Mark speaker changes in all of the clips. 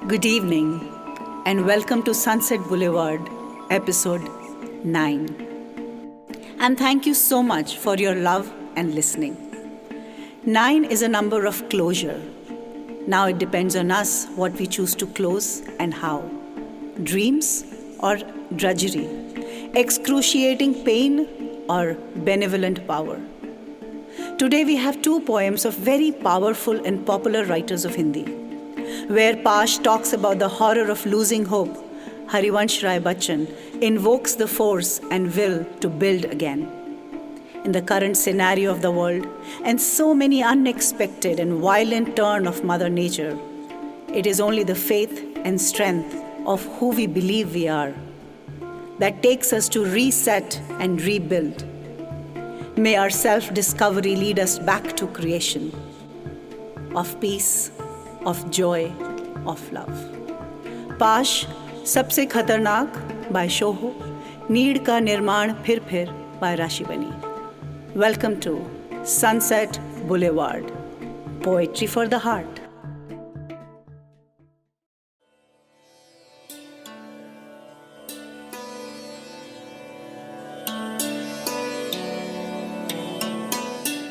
Speaker 1: Good evening and welcome to Sunset Boulevard, episode 9. And thank you so much for your love and listening. 9 is a number of closure. Now it depends on us what we choose to close and how. Dreams or drudgery, excruciating pain or benevolent power. Today we have two poems of very powerful and popular writers of Hindi. Where Pash talks about the horror of losing hope, Harivansh Rai Bachchan invokes the force and will to build again. In the current scenario of the world and so many unexpected and violent turns of Mother Nature, it is only the faith and strength of who we believe we are that takes us to reset and rebuild. May our self-discovery lead us back to creation of peace, of joy, of love. पाश सबसे खतरनाक by शोहो, need का निर्माण फिर by राशि बनी. Welcome to Sunset Boulevard, poetry for the heart.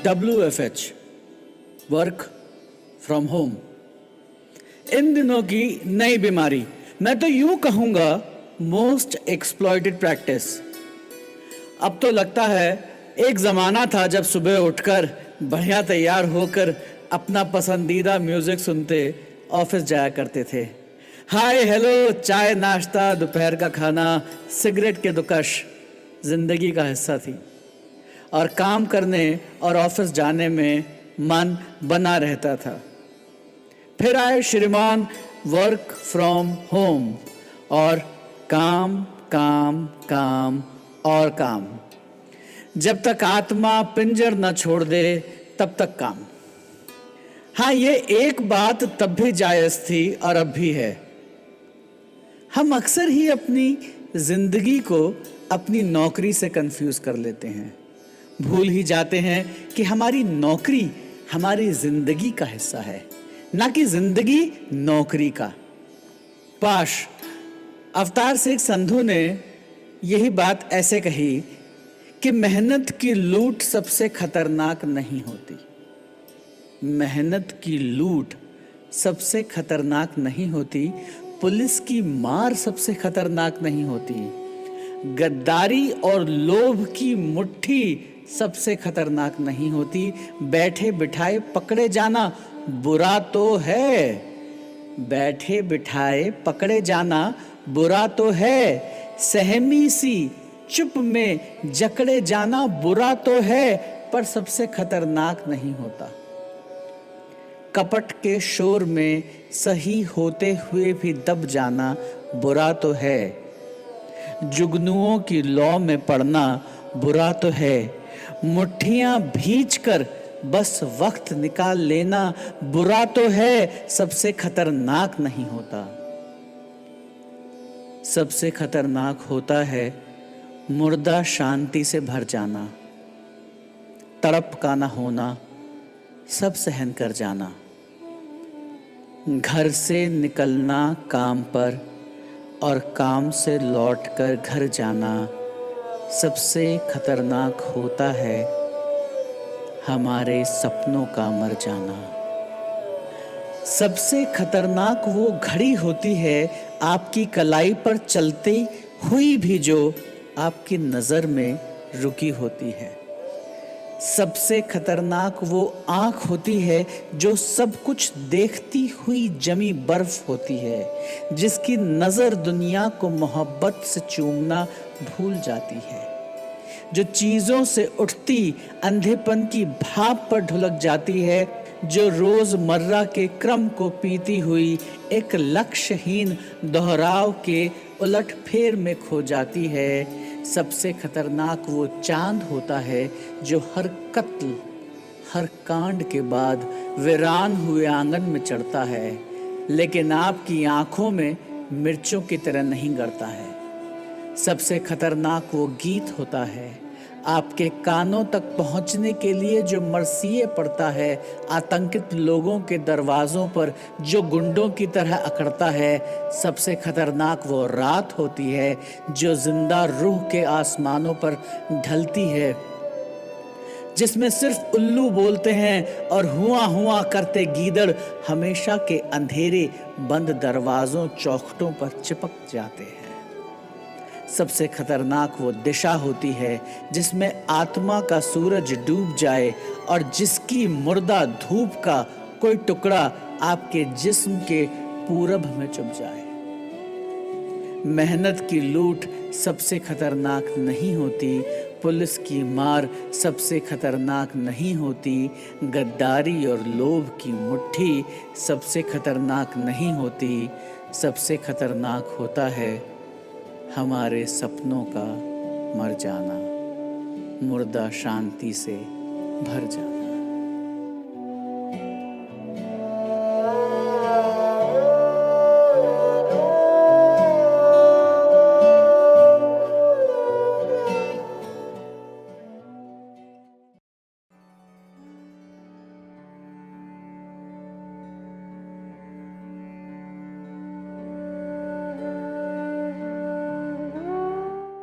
Speaker 2: WFH, work from home. इन दिनों की नई बीमारी, मैं तो यूं कहूंगा मोस्ट एक्सप्लॉइटेड प्रैक्टिस. अब तो लगता है एक जमाना था जब सुबह उठकर बढ़िया तैयार होकर अपना पसंदीदा म्यूजिक सुनते ऑफिस जाया करते थे. हाय हेलो, चाय नाश्ता, दोपहर का खाना, सिगरेट के दुकश जिंदगी का हिस्सा थी और काम करने और ऑफिस जाने में मन बना रहता था. फिर आए श्रीमान वर्क फ्रॉम होम और काम काम काम और काम. जब तक आत्मा पिंजर न छोड़ दे तब तक काम. हाँ, ये एक बात तब भी जायज थी और अब भी है. हम अक्सर ही अपनी जिंदगी को अपनी नौकरी से कंफ्यूज कर लेते हैं. भूल ही जाते हैं कि हमारी नौकरी हमारी जिंदगी का हिस्सा है, ना कि जिंदगी नौकरी का. पाश अवतार सिंह संधू ने यही बात ऐसे कही कि मेहनत की लूट सबसे खतरनाक नहीं होती. मेहनत की लूट सबसे खतरनाक नहीं होती. पुलिस की मार सबसे खतरनाक नहीं होती. गद्दारी और लोभ की मुट्ठी सबसे खतरनाक नहीं होती. बैठे बिठाए पकड़े जाना बुरा तो है. बैठे बिठाए पकड़े जाना बुरा तो है. सहमी सी चुप में जकड़े जाना बुरा तो है, पर सबसे खतरनाक नहीं होता. कपट के शोर में सही होते हुए भी दब जाना बुरा तो है. जुगनुओं की लौ में पड़ना बुरा तो है. मुट्ठियां भींच कर बस वक्त निकाल लेना बुरा तो है, सबसे खतरनाक नहीं होता. सबसे खतरनाक होता है मुर्दा शांति से भर जाना. तड़प का ना होना, सब सहन कर जाना. घर से निकलना काम पर और काम से लौटकर घर जाना सबसे खतरनाक होता है. हमारे सपनों का मर जाना. सबसे खतरनाक वो घड़ी होती है आपकी कलाई पर चलती हुई भी जो आपकी नजर में रुकी होती है. सबसे खतरनाक वो आँख होती है जो सब कुछ देखती हुई जमी बर्फ होती है, जिसकी नजर दुनिया को मोहब्बत से चूमना भूल जाती है. जो चीजों से उठती अंधेपन की भाप पर ढुलक जाती है, जो रोजमर्रा के क्रम को पीती हुई एक लक्ष्यहीन दोहराव के उलटफेर में खो जाती है. सबसे खतरनाक वो चांद होता है जो हर कत्ल, हर कांड के बाद वीरान हुए आंगन में चढ़ता है, लेकिन आपकी आंखों में मिर्चों की तरह नहीं गड़ता है. सबसे खतरनाक वो गीत होता है आपके कानों तक पहुंचने के लिए जो मरसिए पड़ता है, आतंकित लोगों के दरवाज़ों पर जो गुंडों की तरह अकड़ता है, सबसे खतरनाक वो रात होती है जो जिंदा रूह के आसमानों पर ढलती है, जिसमें सिर्फ उल्लू बोलते हैं और हुआ करते गीदड़ हमेशा के अंधेरे बंद दरवाज़ों चौखटों पर चिपक जाते हैं। सबसे खतरनाक वो दिशा होती है जिसमें आत्मा का सूरज डूब जाए और जिसकी मुर्दा धूप का कोई टुकड़ा आपके जिस्म के पूरब में चुभ जाए। मेहनत की लूट सबसे खतरनाक नहीं होती, पुलिस की मार सबसे खतरनाक नहीं होती, गद्दारी और लोभ की मुट्ठी सबसे खतरनाक नहीं होती। सबसे खतरनाक होता है हमारे सपनों का मर जाना, मुर्दा शांति से भर जाना।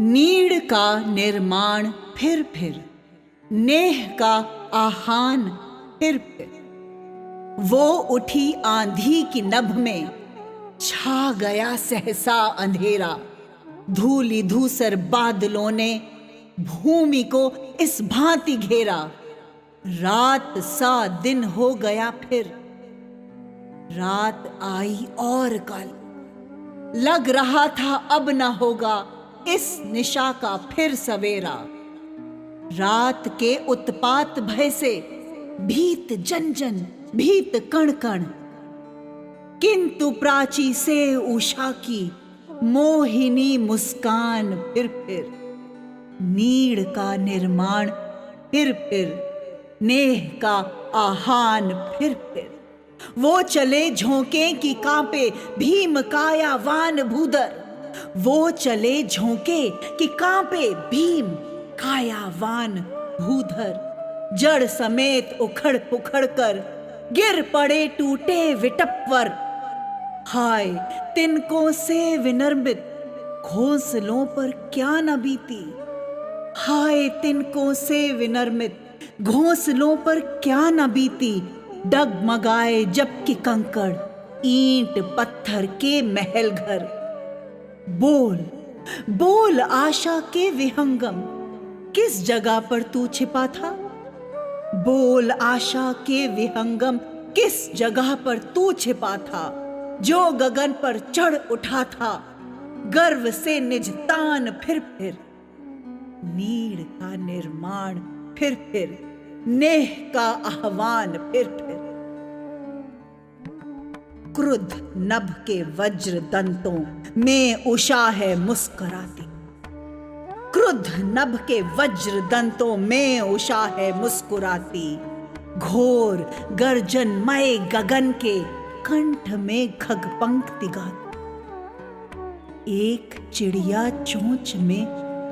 Speaker 1: नीड़ का निर्माण फिर, नेह का आहान फिर। वो उठी आंधी की नभ में, छा गया सहसा अंधेरा। धूली धूसर बादलों ने भूमि को इस भांति घेरा। रात सा दिन हो गया फिर, रात आई और कल। लग रहा था अब न होगा इस निशा का फिर सवेरा। रात के उत्पात भय से भीत जन जन, भीत कण कण। किंतु प्राची से उषा की मोहिनी मुस्कान फिर। नीड़ का निर्माण फिर, नेह का आहान फिर। वो चले झोंके की कांपे भीम कायावान भूधर। वो चले झोंके कि कांपे भीम कायावान भूधर। जड़ समेत उखड़ पुखड़ कर गिर पड़े टूटे विटप्पर। हाय तिनकों से विनर्मित घोंसलों पर क्या न बीती। हाय तिनकों से विनर्मित घोंसलों पर क्या न बीती। डगमगाए जबकि कंकड़ ईंट पत्थर के महल घर। बोल बोल आशा के विहंगम, किस जगह पर तू छिपा था। बोल आशा के विहंगम, किस जगह पर तू छिपा था। जो गगन पर चढ़ उठा था गर्व से निज तान फिर। नीड़ का निर्माण फिर, नेह का आह्वान फिर। क्रुद्ध नभ के वज्र दंतों में उषा है मुस्कुराती। क्रुद्ध नभ के वज्र दंतों में उषा है मुस्कुराती। घोर गर्जनमय गगन के कंठ में खग पंक्ति गाती। एक चिड़िया चोंच में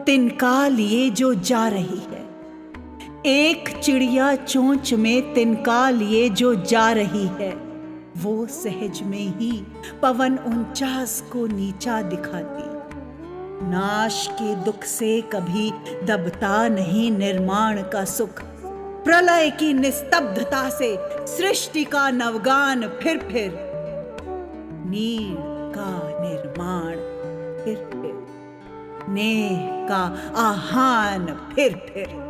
Speaker 1: तिनका लिए जो जा रही है। एक चिड़िया चोंच में तिनका लिए जो जा रही है। वो सहज में ही पवन 49 को नीचा दिखाती। नाश के दुख से कभी दबता नहीं निर्माण का सुख। प्रलय की निस्तब्धता से सृष्टि का नवगान फिर। नीड़ का निर्माण फिर, नेह का आहान फिर।